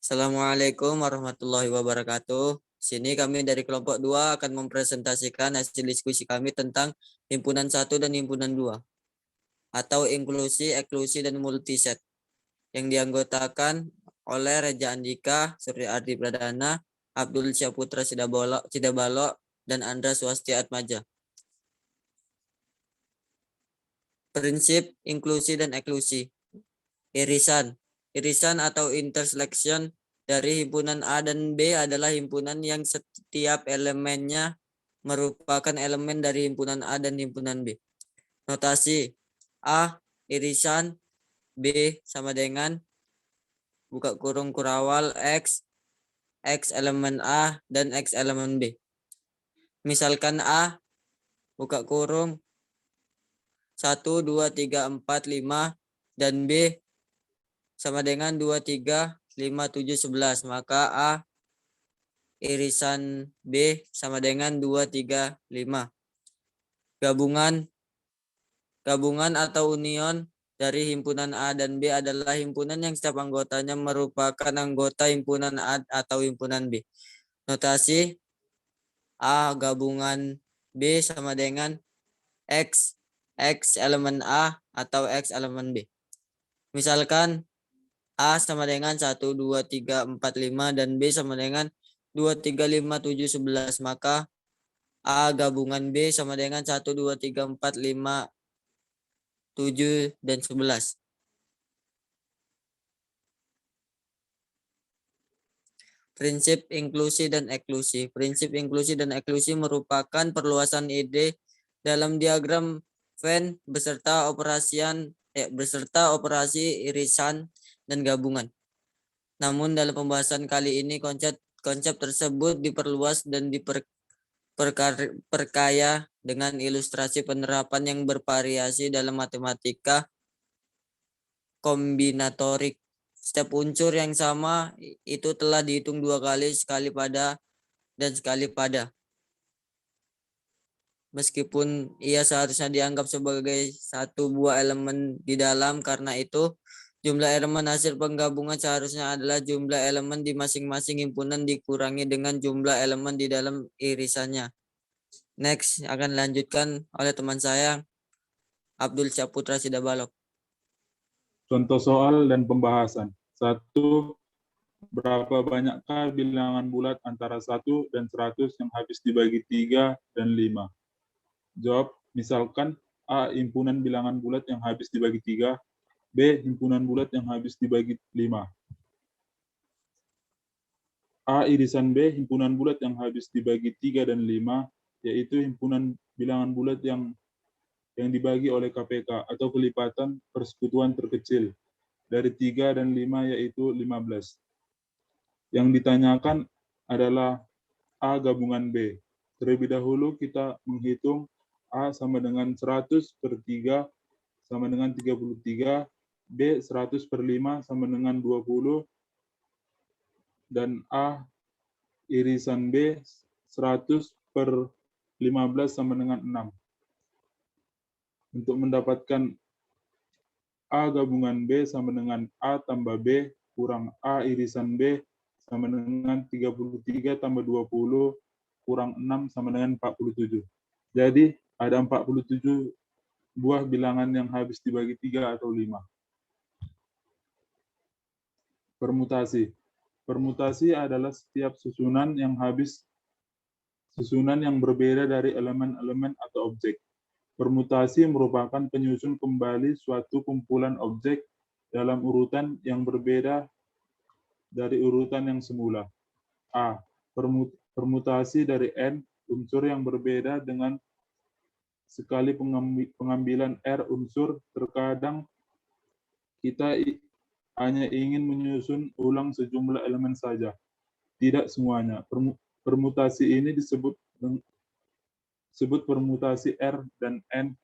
Assalamualaikum warahmatullahi wabarakatuh. Sini kami dari kelompok 2 akan mempresentasikan hasil diskusi kami tentang himpunan 1 dan himpunan 2 atau inklusi, eksklusi, dan multiset yang dianggotakan oleh Reja Andika, Surya Ardi Pradana, Abdul Syaputra Sidabalo, dan Andra Swasti Atmaja. Prinsip inklusi dan eksklusi. Irisan atau interselection dari himpunan A dan B adalah himpunan yang setiap elemennya merupakan elemen dari himpunan A dan himpunan B. Notasi: A irisan, B sama dengan buka kurung kurawal X elemen A dan X elemen B. Misalkan A buka kurung 1, 2, 3, 4, 5 dan B sama dengan 2, 3, 5, 7, 11. Maka A irisan B sama dengan 2, 3, 5. Gabungan atau union dari himpunan A dan B adalah himpunan yang setiap anggotanya merupakan anggota himpunan A atau himpunan B. Notasi: A gabungan B sama dengan X elemen A atau X elemen B. Misalkan A sama dengan 1, 2, 3, 4, 5 dan B sama dengan 2, 3, 5, 7, 11. Maka A gabungan B sama dengan 1, 2, 3, 4, 5, 7, dan 11. Prinsip inklusi dan eksklusi. Prinsip inklusi dan eksklusi merupakan perluasan ide dalam diagram Venn beserta operasi irisan dan gabungan. Namun dalam pembahasan kali ini konsep tersebut diperluas dan diperkaya dengan ilustrasi penerapan yang bervariasi dalam matematika kombinatorik. Setiap unsur yang sama itu telah dihitung 2 kali, sekali pada dan sekali pada. Meskipun ia seharusnya dianggap sebagai satu buah elemen di dalam, karena itu jumlah elemen hasil penggabungan seharusnya adalah jumlah elemen di masing-masing himpunan dikurangi dengan jumlah elemen di dalam irisannya. Next akan dilanjutkan oleh teman saya, Abdul Syaputra Sidabalo. Contoh soal dan pembahasan. 1. Berapa banyakkah bilangan bulat antara 1 dan 100 yang habis dibagi 3 dan 5? Jawab, misalkan A. Himpunan bilangan bulat yang habis dibagi 3, B. Himpunan bulat yang habis dibagi 5. A irisan B, himpunan bulat yang habis dibagi 3 dan 5, yaitu himpunan bilangan bulat yang dibagi oleh KPK atau kelipatan persekutuan terkecil dari 3 dan 5, yaitu 15. Yang ditanyakan adalah A gabungan B. Terlebih dahulu kita menghitung A sama dengan 100 per 3 sama dengan 33, B 100 per 5 sama dengan 20, dan A irisan B 100 per 15 sama dengan 6. Untuk mendapatkan A gabungan B sama dengan A tambah B kurang A irisan B sama dengan 33 tambah 20 kurang 6 sama dengan 47. Jadi ada 47 buah bilangan yang habis dibagi 3 atau 5. Permutasi. Permutasi adalah setiap susunan yang berbeda dari elemen-elemen atau objek. Permutasi merupakan penyusun kembali suatu kumpulan objek dalam urutan yang berbeda dari urutan yang semula. A. Permutasi dari N unsur yang berbeda dengan sekali pengambilan R unsur. Terkadang kita hanya ingin menyusun ulang sejumlah elemen saja, tidak semuanya. Permutasi ini disebut permutasi R dan N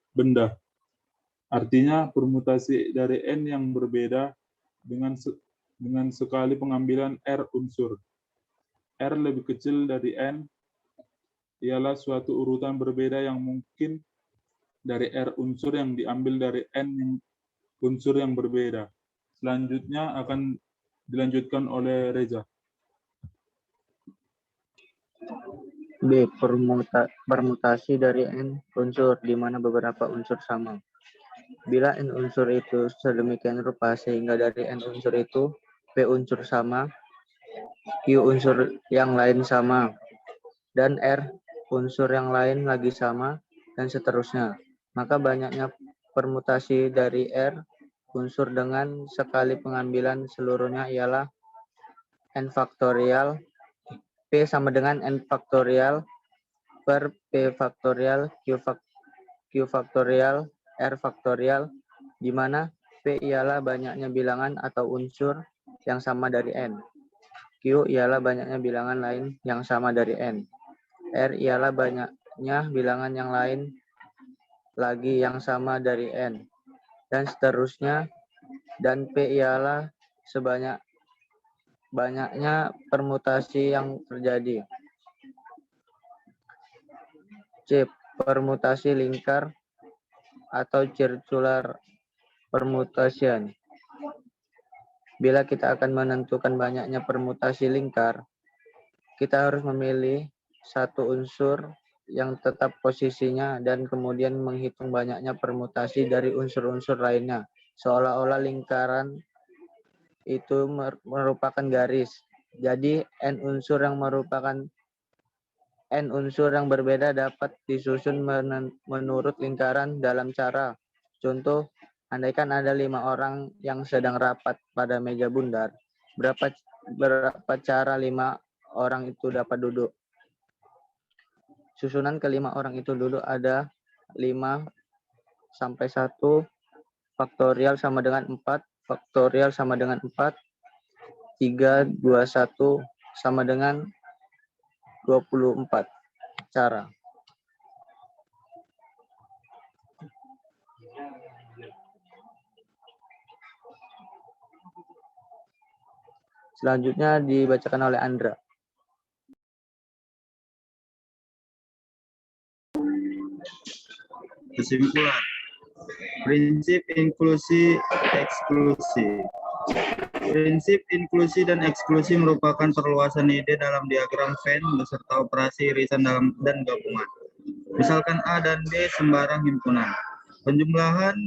benda. Artinya permutasi dari N yang berbeda dengan sekali pengambilan R unsur. R lebih kecil dari N ialah suatu urutan berbeda yang mungkin dari R unsur yang diambil dari N unsur yang berbeda. Selanjutnya akan Dilanjutkan oleh Reza. B. Permutasi dari N unsur, di mana beberapa unsur sama. Bila N unsur itu sedemikian rupa sehingga dari N unsur itu P unsur sama, Q unsur yang lain sama, dan R unsur yang lain lagi sama, dan seterusnya. Maka banyaknya permutasi dari R unsur dengan sekali pengambilan seluruhnya ialah N faktorial, P sama dengan N faktorial per P faktorial Q faktorial R faktorial, di mana P ialah banyaknya bilangan atau unsur yang sama dari N. Q ialah banyaknya bilangan lain yang sama dari N. R ialah banyaknya bilangan yang lain lagi yang sama dari N. Dan seterusnya. Dan P ialah banyaknya permutasi yang terjadi. C. Permutasi lingkar atau circular permutation. Bila kita akan menentukan banyaknya permutasi lingkar, kita harus memilih satu unsur yang tetap posisinya dan kemudian menghitung banyaknya permutasi dari unsur-unsur lainnya, seolah-olah lingkaran itu merupakan garis. Jadi N unsur yang berbeda dapat disusun menurut lingkaran dalam cara. Contoh, andaikan ada 5 orang yang sedang rapat pada meja bundar, berapa cara 5 orang itu dapat duduk? Susunan kelima orang itu duduk ada 5 sampai 1, faktorial sama dengan 4, faktorial sama dengan 4, 3, 2, 1 sama dengan 24 cara. Selanjutnya dibacakan oleh Andra. Kesimpulan. Prinsip inklusi eksklusi. Prinsip inklusi dan eksklusi merupakan perluasan ide dalam diagram Venn beserta operasi irisan dan gabungan. Misalkan A dan B sembarang himpunan. Penjumlahan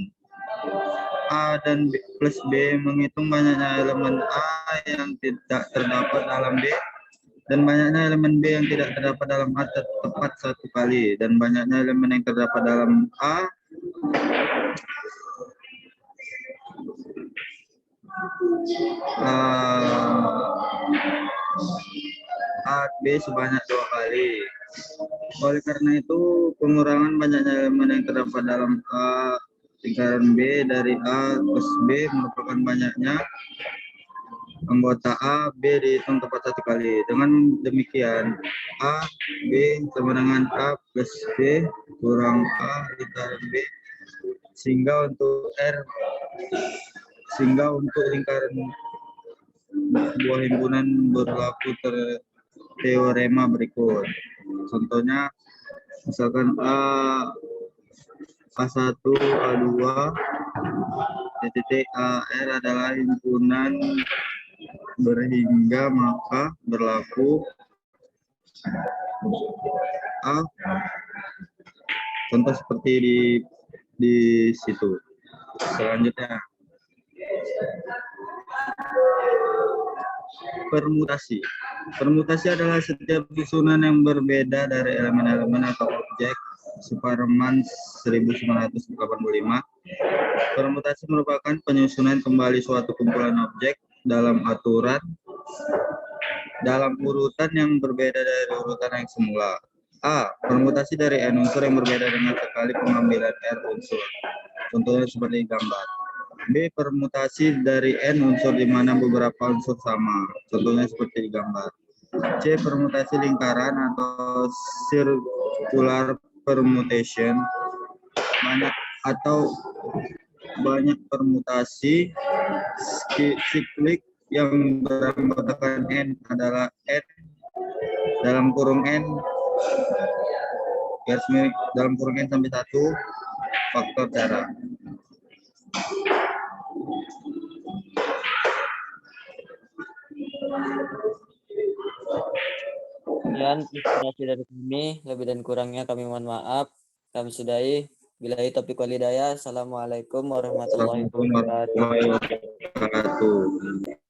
A dan B plus B menghitung banyaknya elemen A yang tidak terdapat dalam B dan banyaknya elemen B yang tidak terdapat dalam A tepat satu kali, dan banyaknya elemen yang terdapat dalam A B sebanyak 2 kali. Oleh karena itu, pengurangan banyaknya elemen yang terdapat dalam A lingkaran B dari A plus B merupakan banyaknya anggota A, B dihitung tepat satu kali. Dengan demikian, A, B sama dengan A plus B kurang A lingkaran B, sehingga untuk lingkaran sebuah himpunan berlaku teorema berikut. Contohnya, misalkan A1, A2, titik AR adalah himpunan berhingga, maka berlaku A. Contoh seperti di situ. Selanjutnya, permutasi. Permutasi adalah setiap susunan yang berbeda dari elemen-elemen atau objek Superman 1985. Permutasi merupakan penyusunan kembali suatu kumpulan objek dalam urutan yang berbeda dari urutan yang semula. A. Permutasi dari N unsur yang berbeda dengan sekali pengambilan R unsur. Contohnya seperti gambar. B. Permutasi dari N unsur di mana beberapa unsur sama. Contohnya seperti di gambar. C. Permutasi lingkaran atau circular permutation. Banyak permutasi siklik yang beranggotakan N adalah N dalam kurung N garis miring dalam kurung N sampai 1 faktor cara. Sekian inspirasi dari kami, lebih dan kurangnya kami mohon maaf. Kami sudahi. Billahi taufiq wal hidayah. Assalamualaikum warahmatullahi Assalamualaikum wabarakatuh. warahmatullahi wabarakatuh.